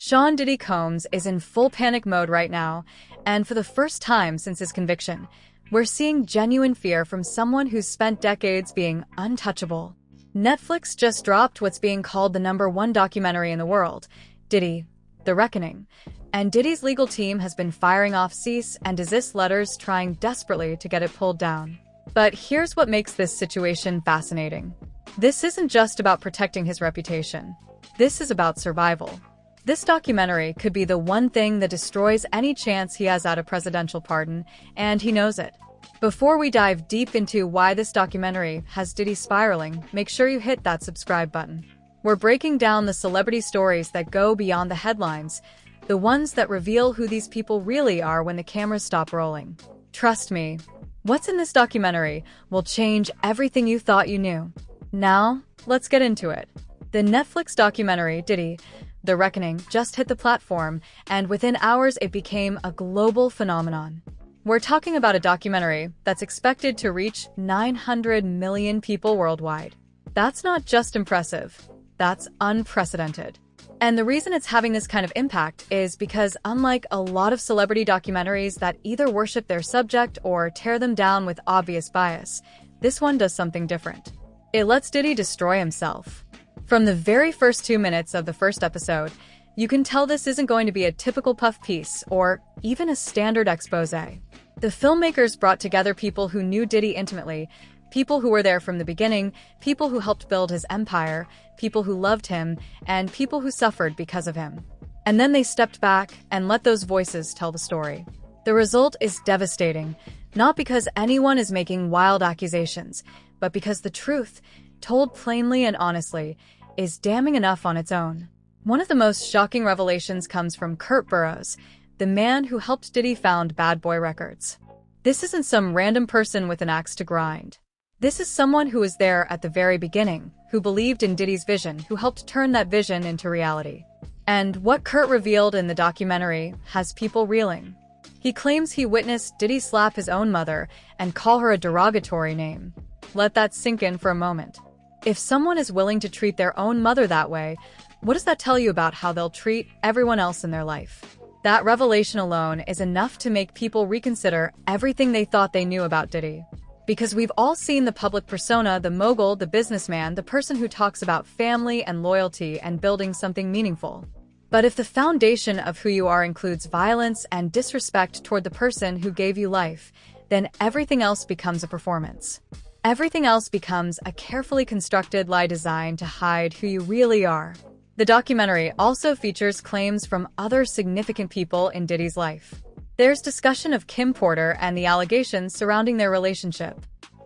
Sean Diddy Combs is in full panic mode right now, and for the first time since his conviction, we're seeing genuine fear from someone who's spent decades being untouchable. Netflix just dropped what's being called the #1 documentary in the world, Diddy, The Reckoning, and Diddy's legal team has been firing off cease and desist letters trying desperately to get it pulled down. But here's what makes this situation fascinating. This isn't just about protecting his reputation. This is about survival. This documentary could be the one thing that destroys any chance he has at a presidential pardon, and he knows it. Before we dive deep into why this documentary has Diddy spiraling, make sure you hit that subscribe button. We're breaking down the celebrity stories that go beyond the headlines, the ones that reveal who these people really are when the cameras stop rolling. Trust me, what's in this documentary will change everything you thought you knew. Now, let's get into it. The Netflix documentary, Diddy, The Reckoning, just hit the platform, and within hours it became a global phenomenon. We're talking about a documentary that's expected to reach 900 million people worldwide. That's not just impressive, that's unprecedented. And the reason it's having this kind of impact is because unlike a lot of celebrity documentaries that either worship their subject or tear them down with obvious bias, this one does something different. It lets Diddy destroy himself. From the very first 2 minutes of the first episode, you can tell this isn't going to be a typical puff piece or even a standard expose. The filmmakers brought together people who knew Diddy intimately, people who were there from the beginning, people who helped build his empire, people who loved him, and people who suffered because of him. And then they stepped back and let those voices tell the story. The result is devastating, not because anyone is making wild accusations, but because the truth, told plainly and honestly, is damning enough on its own. One of the most shocking revelations comes from Burroughs, the man who helped Diddy found Bad Boy Records. This isn't some random person with an axe to grind. This is someone who was there at the very beginning, who believed in Diddy's vision, who helped turn that vision into reality. And what Kurt revealed in the documentary has people reeling. He claims he witnessed Diddy slap his own mother and call her a derogatory name. Let that sink in for a moment. If someone is willing to treat their own mother that way, what does that tell you about how they'll treat everyone else in their life? That revelation alone is enough to make people reconsider everything they thought they knew about Diddy. Because we've all seen the public persona, the mogul, the businessman, the person who talks about family and loyalty and building something meaningful. But if the foundation of who you are includes violence and disrespect toward the person who gave you life, then everything else becomes a performance. Everything else becomes a carefully constructed lie designed to hide who you really are. The documentary also features claims from other significant people in Diddy's life. There's discussion of Kim Porter and the allegations surrounding their relationship.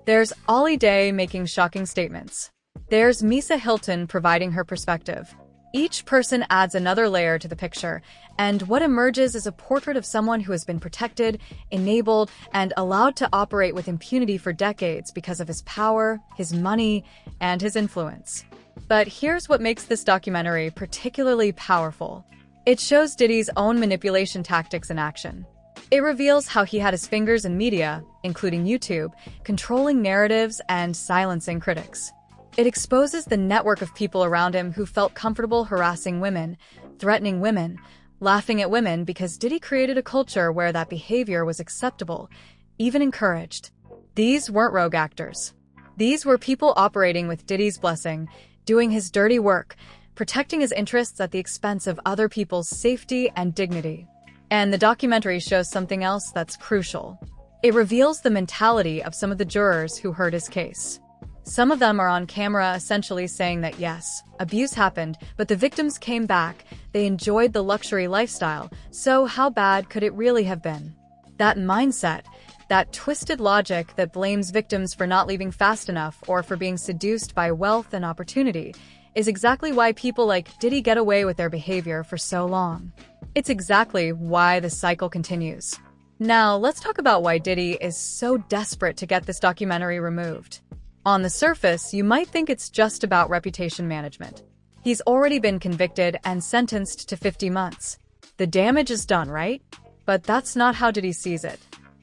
There's Ollie Day making shocking statements. There's Misa Hilton providing her perspective. Each person adds another layer to the picture, and what emerges is a portrait of someone who has been protected, enabled, and allowed to operate with impunity for decades because of his power, his money, and his influence. But here's what makes this documentary particularly powerful. It shows Diddy's own manipulation tactics in action. It reveals how he had his fingers in media, including YouTube, controlling narratives and silencing critics. It exposes the network of people around him who felt comfortable harassing women, threatening women, laughing at women because Diddy created a culture where that behavior was acceptable, even encouraged. These weren't rogue actors. These were people operating with Diddy's blessing, doing his dirty work, protecting his interests at the expense of other people's safety and dignity. And the documentary shows something else that's crucial. It reveals the mentality of some of the jurors who heard his case. Some of them are on camera essentially saying that yes, abuse happened, but the victims came back, they enjoyed the luxury lifestyle, so how bad could it really have been? That mindset, that twisted logic that blames victims for not leaving fast enough or for being seduced by wealth and opportunity, is exactly why people like Diddy get away with their behavior for so long. It's exactly why the cycle continues. Now, let's talk about why Diddy is so desperate to get this documentary removed. On the surface, you might think it's just about reputation management. He's already been convicted and sentenced to 50 months. The damage is done, right? But that's not how Diddy sees it.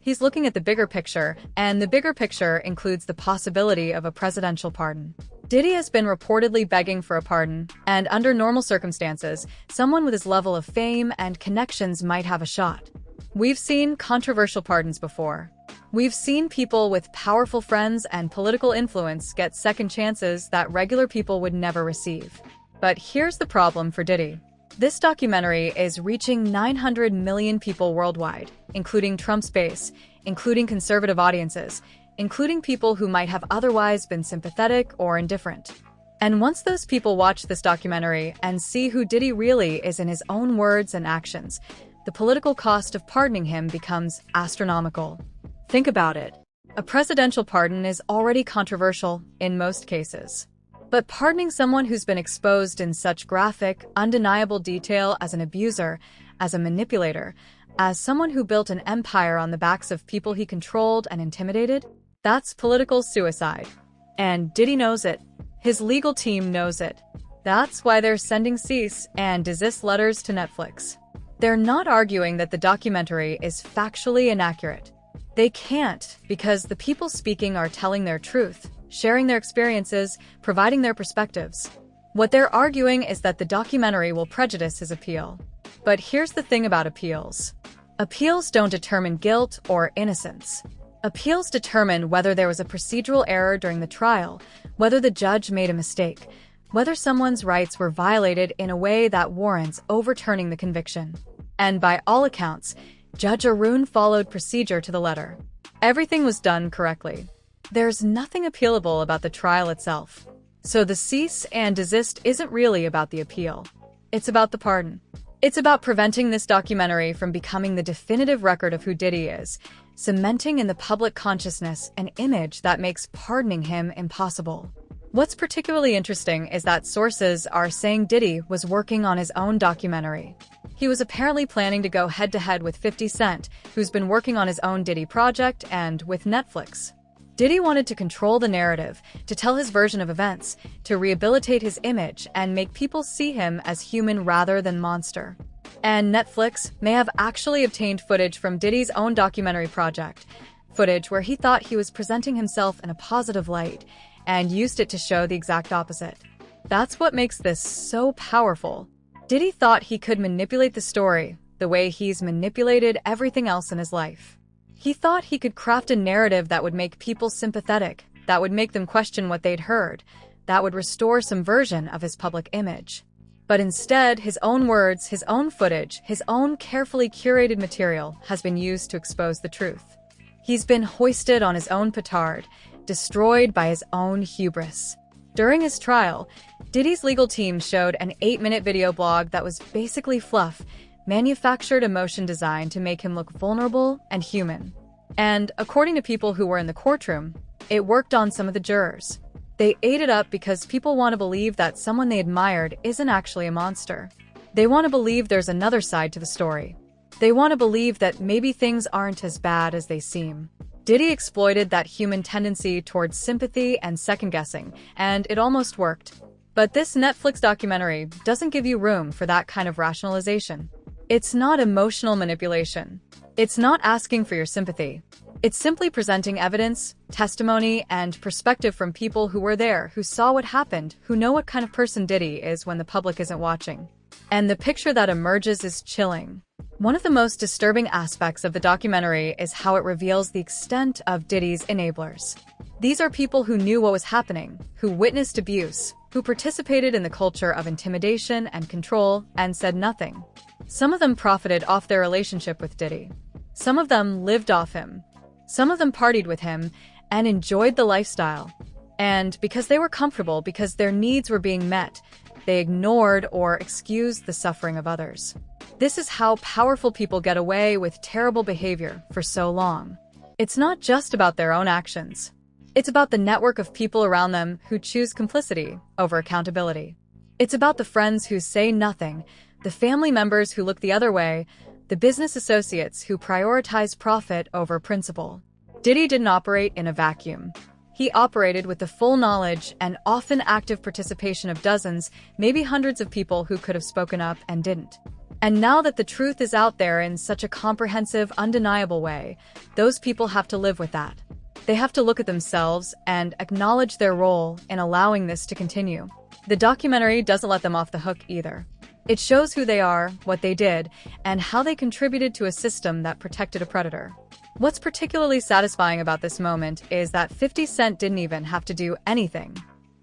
He's looking at the bigger picture, and the bigger picture includes the possibility of a presidential pardon. Diddy has been reportedly begging for a pardon, and under normal circumstances, someone with his level of fame and connections might have a shot. We've seen controversial pardons before. We've seen people with powerful friends and political influence get second chances that regular people would never receive. But here's the problem for Diddy. This documentary is reaching 900 million people worldwide, including Trump's base, including conservative audiences, including people who might have otherwise been sympathetic or indifferent. And once those people watch this documentary and see who Diddy really is in his own words and actions, the political cost of pardoning him becomes astronomical. Think about it. A presidential pardon is already controversial in most cases. But pardoning someone who's been exposed in such graphic, undeniable detail as an abuser, as a manipulator, as someone who built an empire on the backs of people he controlled and intimidated, that's political suicide. And Diddy knows it. His legal team knows it. That's why they're sending cease and desist letters to Netflix. They're not arguing that the documentary is factually inaccurate. They can't, because the people speaking are telling their truth, sharing their experiences, providing their perspectives. What they're arguing is that the documentary will prejudice his appeal. But here's the thing about appeals. Appeals don't determine guilt or innocence. Appeals determine whether there was a procedural error during the trial, whether the judge made a mistake, whether someone's rights were violated in a way that warrants overturning the conviction. And by all accounts, Judge Arun followed procedure to the letter. Everything was done correctly. There's nothing appealable about the trial itself. So the cease and desist isn't really about the appeal. It's about the pardon. It's about preventing this documentary from becoming the definitive record of who Diddy is, cementing in the public consciousness an image that makes pardoning him impossible. What's particularly interesting is that sources are saying Diddy was working on his own documentary. He was apparently planning to go head-to-head with 50 Cent, who's been working on his own Diddy project, and with Netflix. Diddy wanted to control the narrative, to tell his version of events, to rehabilitate his image and make people see him as human rather than monster. And Netflix may have actually obtained footage from Diddy's own documentary project, footage where he thought he was presenting himself in a positive light, and used it to show the exact opposite. That's what makes this so powerful. Diddy thought he could manipulate the story the way he's manipulated everything else in his life. He thought he could craft a narrative that would make people sympathetic, that would make them question what they'd heard, that would restore some version of his public image. But instead, his own words, his own footage, his own carefully curated material has been used to expose the truth. He's been hoisted on his own petard, destroyed by his own hubris. During his trial, Diddy's legal team showed an 8-minute video blog that was basically fluff, manufactured emotion design to make him look vulnerable and human. And according to people who were in the courtroom, it worked on some of the jurors. They ate it up because people want to believe that someone they admired isn't actually a monster. They want to believe there's another side to the story. They want to believe that maybe things aren't as bad as they seem. Diddy exploited that human tendency towards sympathy and second-guessing, and it almost worked. But this Netflix documentary doesn't give you room for that kind of rationalization. It's not emotional manipulation. It's not asking for your sympathy. It's simply presenting evidence, testimony, and perspective from people who were there, who saw what happened, who know what kind of person Diddy is when the public isn't watching. And the picture that emerges is chilling. One of the most disturbing aspects of the documentary is how it reveals the extent of Diddy's enablers. These are people who knew what was happening, who witnessed abuse, who participated in the culture of intimidation and control, and said nothing. Some of them profited off their relationship with Diddy. Some of them lived off him. Some of them partied with him and enjoyed the lifestyle. And because they were comfortable, because their needs were being met, they ignored or excused the suffering of others. This is how powerful people get away with terrible behavior for so long. It's not just about their own actions. It's about the network of people around them who choose complicity over accountability. It's about the friends who say nothing, the family members who look the other way, the business associates who prioritize profit over principle. Diddy didn't operate in a vacuum. He operated with the full knowledge and often active participation of dozens, maybe hundreds of people who could have spoken up and didn't. And now that the truth is out there in such a comprehensive, undeniable way, those people have to live with that. They have to look at themselves and acknowledge their role in allowing this to continue. The documentary doesn't let them off the hook either. It shows who they are, what they did, and how they contributed to a system that protected a predator. What's particularly satisfying about this moment is that 50 Cent didn't even have to do anything.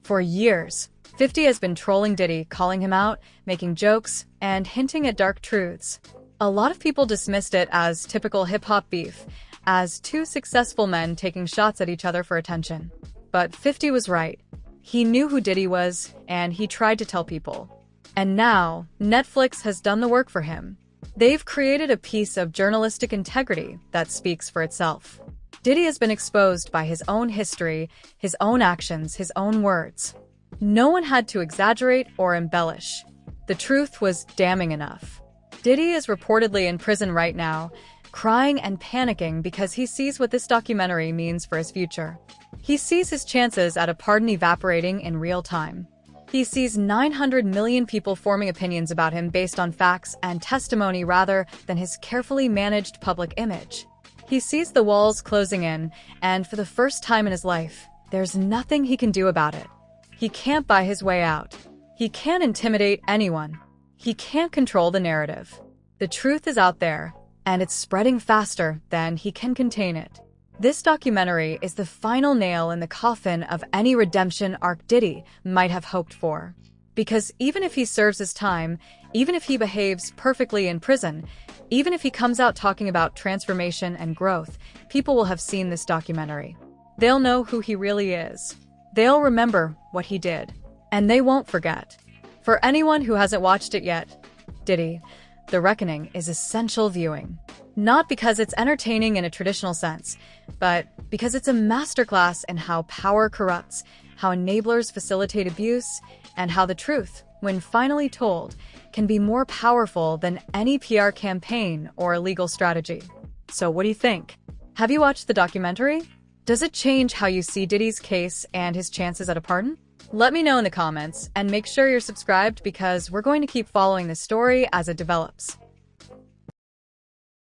For years, 50 has been trolling Diddy, calling him out, making jokes, and hinting at dark truths. A lot of people dismissed it as typical hip-hop beef, as two successful men taking shots at each other for attention. But 50 was right. He knew who Diddy was, and he tried to tell people. And now, Netflix has done the work for him. They've created a piece of journalistic integrity that speaks for itself. Diddy has been exposed by his own history, his own actions, his own words. No one had to exaggerate or embellish. The truth was damning enough. Diddy is reportedly in prison right now, crying and panicking because he sees what this documentary means for his future. He sees his chances at a pardon evaporating in real time. He sees 900 million people forming opinions about him based on facts and testimony rather than his carefully managed public image. He sees the walls closing in, and for the first time in his life, there's nothing he can do about it. He can't buy his way out. He can't intimidate anyone. He can't control the narrative. The truth is out there, and it's spreading faster than he can contain it. This documentary is the final nail in the coffin of any redemption arc Diddy might have hoped for. Because even if he serves his time, even if he behaves perfectly in prison, even if he comes out talking about transformation and growth, people will have seen this documentary. They'll know who he really is. They'll remember what he did. And they won't forget. For anyone who hasn't watched it yet, Diddy, The Reckoning is essential viewing. Not because it's entertaining in a traditional sense, but because it's a masterclass in how power corrupts, how enablers facilitate abuse, and how the truth, when finally told, can be more powerful than any PR campaign or legal strategy. So what do you think? Have you watched the documentary? Does it change how you see Diddy's case and his chances at a pardon? Let me know in the comments, and make sure you're subscribed because we're going to keep following this story as it develops.